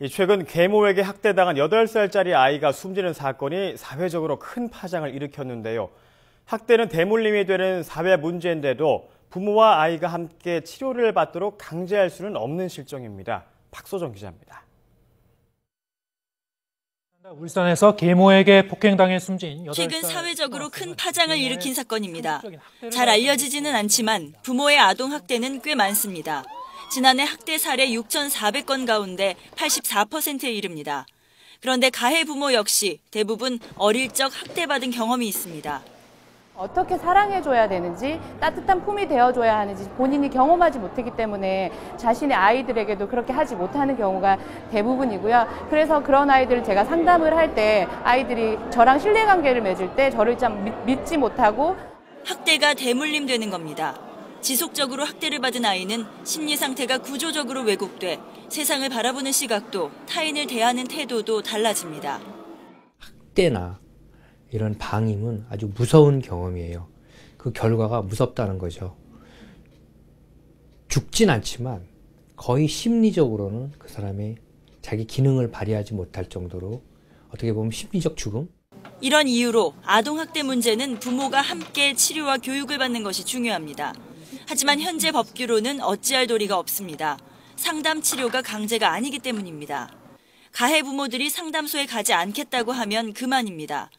최근 계모에게 학대당한 8살짜리 아이가 숨지는 사건이 사회적으로 큰 파장을 일으켰는데요. 학대는 대물림이 되는 사회 문제인데도 부모와 아이가 함께 치료를 받도록 강제할 수는 없는 실정입니다. 박소정 기자입니다. 울산에서 계모에게 폭행당해 숨진 8살 최근 사회적으로 큰 파장을 일으킨 사건입니다. 잘 알려지지는 않지만 부모의 아동 학대는 꽤 많습니다. 지난해 학대 사례 6,400건 가운데 84%에 이릅니다. 그런데 가해 부모 역시 대부분 어릴 적 학대받은 경험이 있습니다. 어떻게 사랑해줘야 되는지, 따뜻한 품이 되어줘야 하는지 본인이 경험하지 못했기 때문에 자신의 아이들에게도 그렇게 하지 못하는 경우가 대부분이고요. 그래서 그런 아이들을 제가 상담을 할 때 아이들이 저랑 신뢰관계를 맺을 때 저를 참 믿지 못하고 학대가 대물림되는 겁니다. 지속적으로 학대를 받은 아이는 심리 상태가 구조적으로 왜곡돼 세상을 바라보는 시각도 타인을 대하는 태도도 달라집니다. 학대나 이런 방임은 아주 무서운 경험이에요. 그 결과가 무섭다는 거죠. 죽진 않지만 거의 심리적으로는 그 사람의 자기 기능을 발휘하지 못할 정도로 어떻게 보면 심리적 죽음? 이런 이유로 아동학대 문제는 부모가 함께 치료와 교육을 받는 것이 중요합니다. 하지만 현재 법규로는 어찌할 도리가 없습니다. 상담 치료가 강제가 아니기 때문입니다. 가해 부모들이 상담소에 가지 않겠다고 하면 그만입니다.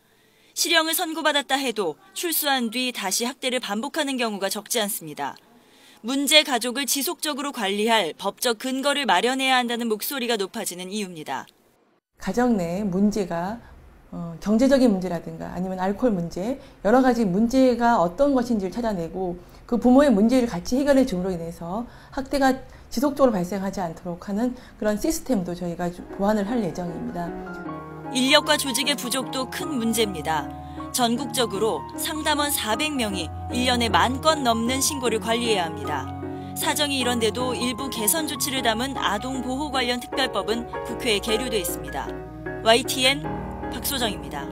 실형을 선고받았다 해도 출소한 뒤 다시 학대를 반복하는 경우가 적지 않습니다. 문제 가족을 지속적으로 관리할 법적 근거를 마련해야 한다는 목소리가 높아지는 이유입니다. 가정 내 문제가 경제적인 문제라든가 아니면 알코올 문제, 여러 가지 문제가 어떤 것인지를 찾아내고 그 부모의 문제를 같이 해결해 줌으로 인해서 학대가 지속적으로 발생하지 않도록 하는 그런 시스템도 저희가 보완을 할 예정입니다. 인력과 조직의 부족도 큰 문제입니다. 전국적으로 상담원 400명이 1년에 10,000건 넘는 신고를 관리해야 합니다. 사정이 이런데도 일부 개선 조치를 담은 아동보호 관련 특별법은 국회에 계류돼 있습니다. YTN 박소정입니다.